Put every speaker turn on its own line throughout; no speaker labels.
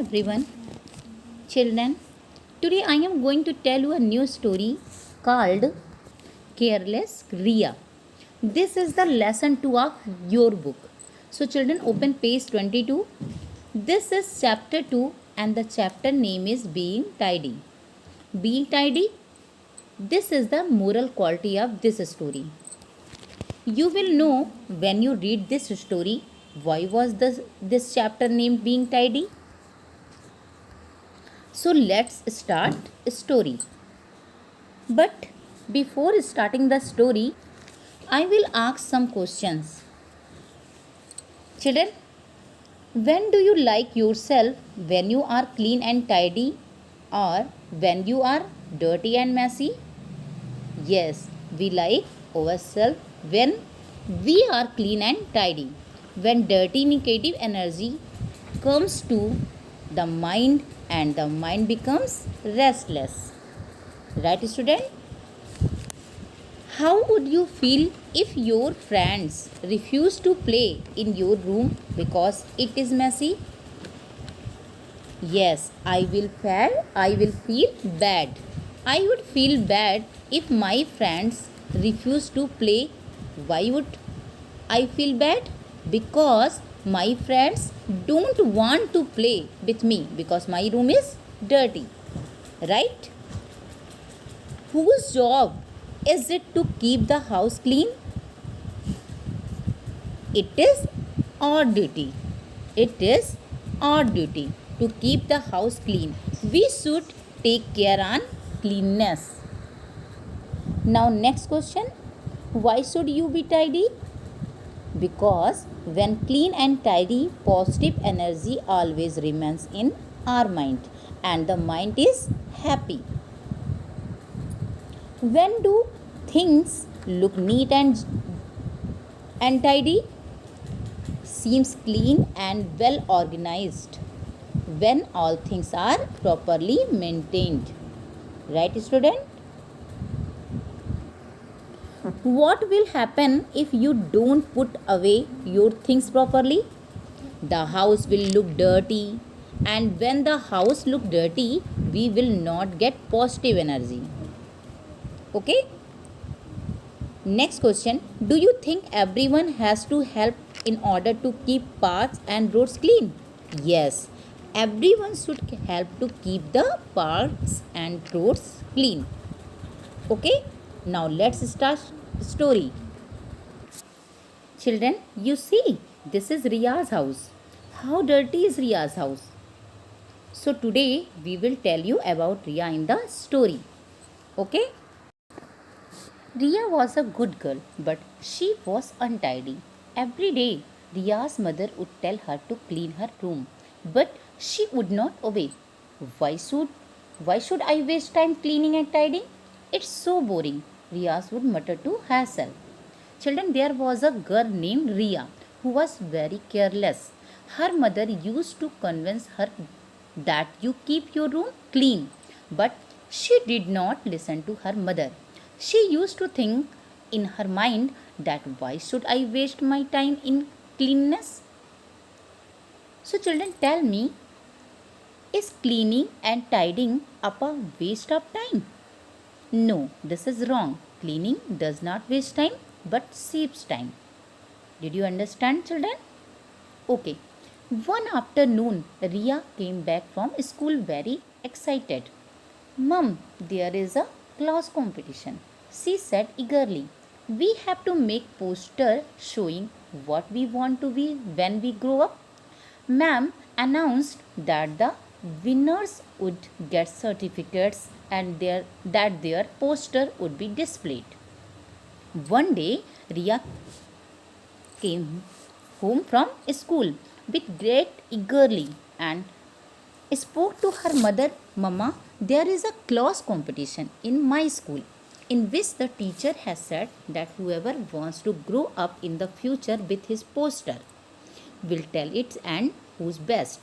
everyone. Children, today I am going to tell you a new story called Careless Ria. This is the lesson 2 of your book. So children, open page 22. This is chapter 2 and the chapter name is Being Tidy. Being tidy, this is the moral quality of this story. You will know when you read this story why was this chapter named Being Tidy. So let's start story. But before starting the story, I will ask some questions. Children, when do you like yourself? When you are clean and tidy or when you are dirty and messy? Yes, we like ourselves when we are clean and tidy. When dirty negative energy comes to the mind and the mind becomes restless. Right, student? How would you feel if your friends refuse to play in your room because it is messy? Yes, I will feel bad. I would feel bad if my friends refuse to play. Why would I feel bad? Because my friends don't want to play with me because my room is dirty. Right? Whose job is it to keep the house clean? It is our duty. It is our duty to keep the house clean. We should take care on cleanness. Now next question. Why should you be tidy? Because when clean and tidy, positive energy always remains in our mind and the mind is happy. When do things look neat and tidy? Seems clean and well organized. When all things are properly maintained. Right, student? What will happen if you don't put away your things properly? The house will look dirty, and when the house look dirty, we will not get positive energy. Okay? Next question. Do you think everyone has to help in order to keep paths and roads clean? Yes. Everyone should help to keep the paths and roads clean. Okay? Now let's start story. Children, you see, this is Ria's house. How dirty is Ria's house? So today we will tell you about Ria in the story. Okay? Ria was a good girl, but she was untidy. Every day, Ria's mother would tell her to clean her room, but she would not obey. Why should I waste time cleaning and tidying? It's so boring, Ria would mutter to herself. Children, there was a girl named Ria who was very careless. Her mother used to convince her that you keep your room clean, but she did not listen to her mother. She used to think in her mind that why should I waste my time in cleanness? So children, tell me, is cleaning and tidying up a waste of time? No, this is wrong. Cleaning does not waste time but saves time. Did you understand, children? Okay. One afternoon, Ria came back from school very excited. Mom, there is a class competition, she said eagerly. We have to make poster showing what we want to be when we grow up. Ma'am announced that the winners would get certificates and their poster would be displayed. One day, Ria came home from school with great eagerly and spoke to her mother. Mama, there is a class competition in my school in which the teacher has said that whoever wants to grow up in the future with his poster will tell it and who's best.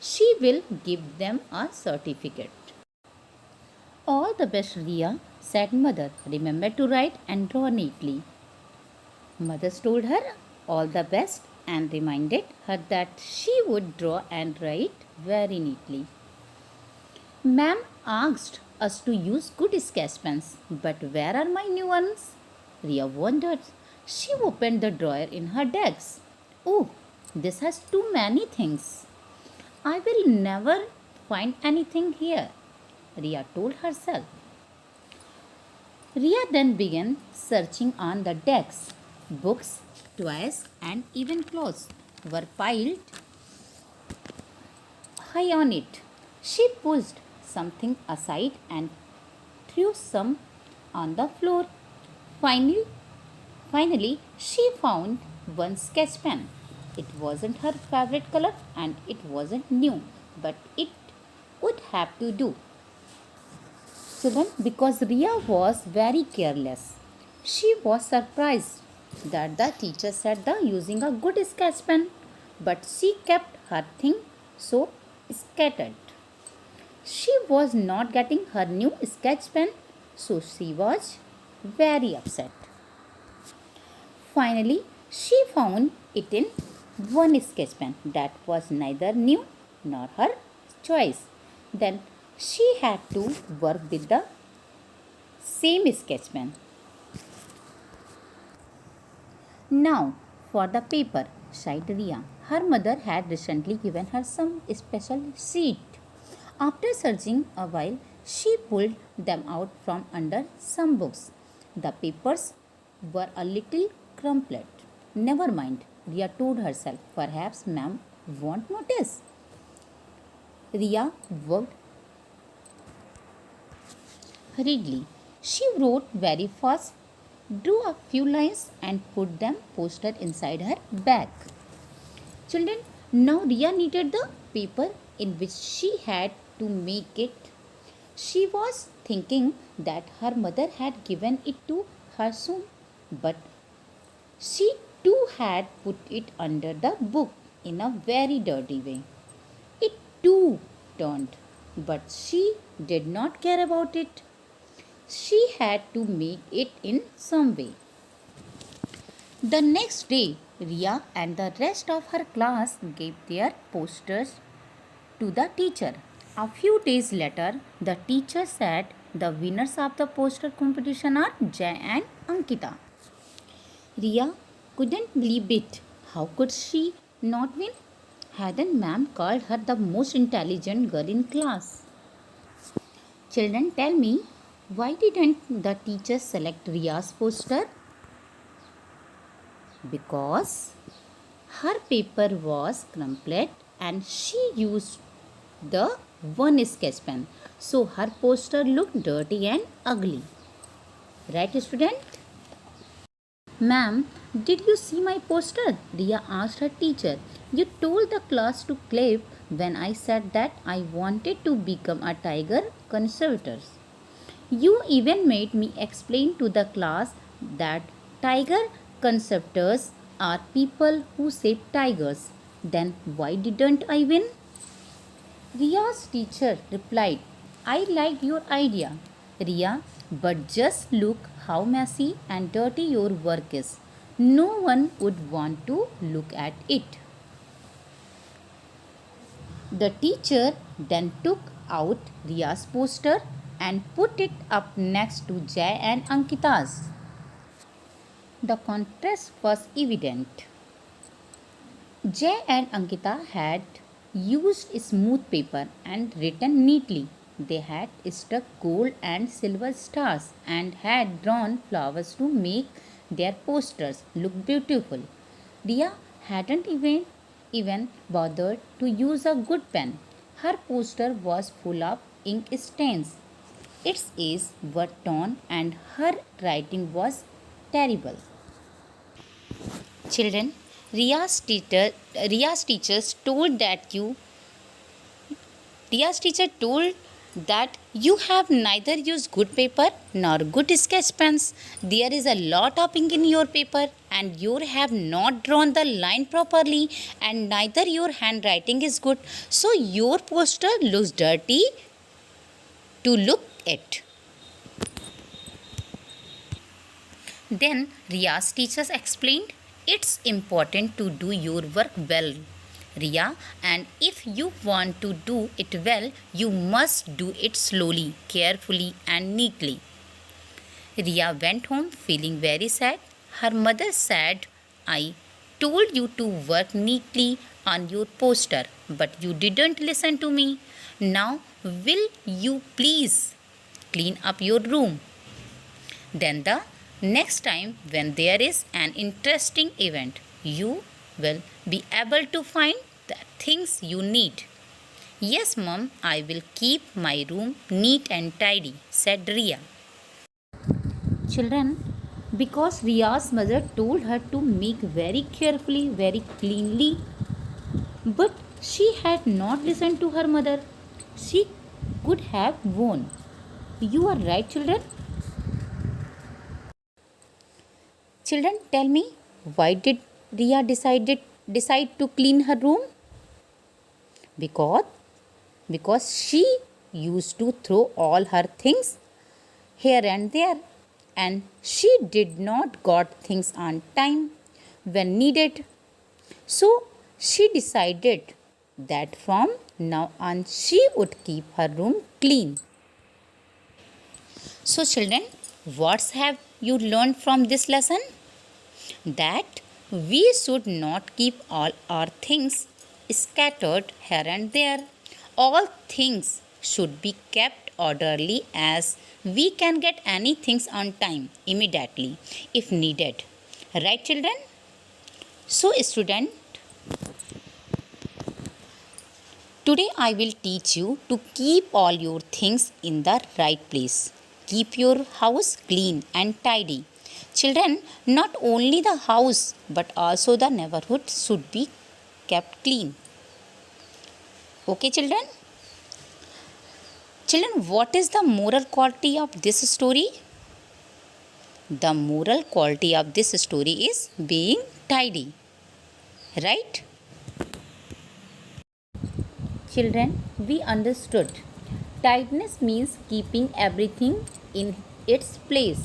She will give them a certificate. All the best, Ria, said mother. Remember to write and draw neatly. Mother told her, all the best and reminded her that she would draw and write very neatly. Ma'am asked us to use good sketch pens, but where are my new ones? Ria wondered. She opened the drawer in her desk. Oh, this has too many things. I will never find anything here, Ria told herself. Ria then began searching on the decks. Books, toys, and even clothes were piled high on it. She pushed something aside and threw some on the floor. Finally, finally, she found one sketch pen. It wasn't her favorite color and it wasn't new, but it would have to do. Children, because Ria was very careless, she was surprised that the teacher said the using a good sketch pen, but she kept her thing so scattered. She was not getting her new sketch pen, so she was very upset. Finally, she found it in one sketch pen that was neither new nor her choice. Then she had to work with the same sketch pen. Now for the paper, sighed Ria. Her mother had recently given her some special sheet. After searching a while, she pulled them out from under some books. The papers were a little crumpled. Never mind, Ria told herself. Perhaps ma'am won't notice. Ria worked hurriedly. She wrote very fast, drew a few lines, and put them posted inside her bag. Children, now Ria needed the paper in which she had to make it. She was thinking that her mother had given it to her soon, but she too had put it under the book in a very dirty way. It too turned, but she did not care about it. She had to make it in some way. The next day, Ria and the rest of her class gave their posters to the teacher. A few days later, the teacher said the winners of the poster competition are Jay and Ankita. Ria couldn't believe it. How could she not win? Hadn't ma'am called her the most intelligent girl in class? Children, tell me, why didn't the teacher select Ria's poster? Because her paper was crumpled and she used the one sketch pen. So her poster looked dirty and ugly. Right, student? Ma'am, did you see my poster? Ria asked her teacher. You told the class to clap when I said that I wanted to become a tiger conservator. You even made me explain to the class that tiger conservators are people who save tigers. Then why didn't I win? Ria's teacher replied, I liked your idea, Ria, but just look how messy and dirty your work is. No one would want to look at it. The teacher then took out Ria's poster and put it up next to Jay and Ankita's. The contrast was evident. Jay and Ankita had used smooth paper and written neatly. They had stuck gold and silver stars and had drawn flowers to make their posters look beautiful. Ria hadn't even bothered to use a good pen. Her poster was full of ink stains. Its edges were torn and her writing was terrible. Children, Ria's teachers told that you Ria's teacher told that you have neither used good paper nor good sketch pens. There is a lot of ink in your paper and you have not drawn the line properly and neither your handwriting is good. So your poster looks dirty to look at. Then Ria's teachers explained, It's important to do your work well, Ria, and if you want to do it well, you must do it slowly, carefully, and neatly. Ria went home feeling very sad. Her mother said, I told you to work neatly on your poster, but you didn't listen to me. Now, will you please clean up your room? Then, the next time when there is an interesting event, you will be able to find the things you need. Yes, Mom, I will keep my room neat and tidy, said Ria. Children, because Ria's mother told her to make very carefully, very cleanly, but she had not listened to her mother, she could have won. You are right, children. Children, tell me, why did Ria decide to clean her room? Because she used to throw all her things here and there, and she did not got things on time when needed. So she decided that from now on she would keep her room clean. So children, what have you learned from this lesson? That we should not keep all our things scattered here and there. All things should be kept orderly, as we can get any things on time immediately if needed. Right, children? So, student, today I will teach you to keep all your things in the right place. Keep your house clean and tidy. Children, not only the house but also the neighborhood should be kept clean. Okay, children? Children, what is the moral quality of this story? The moral quality of this story is being tidy. Right? Children, we understood. Tidiness means keeping everything in its place.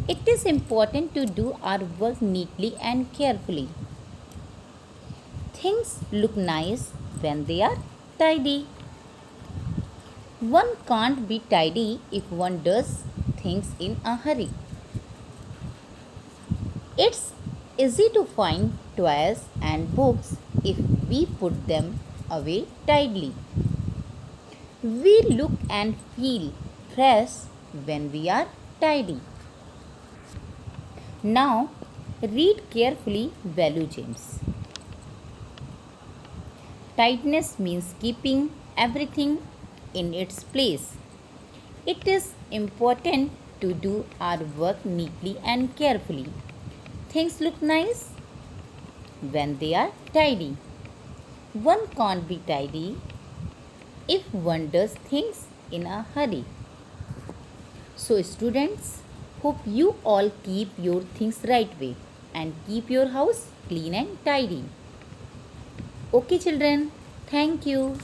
It is important to do our work neatly and carefully. Things look nice when they are tidy. One can't be tidy if one does things in a hurry. It's easy to find toys and books if we put them away tidily. We look and feel fresh when we are tidy. Now, read carefully value James. Tidiness means keeping everything in its place. It is important to do our work neatly and carefully. Things look nice when they are tidy. One can't be tidy if one does things in a hurry. So, students, hope you all keep your things right way and keep your house clean and tidy. Okay, children, thank you.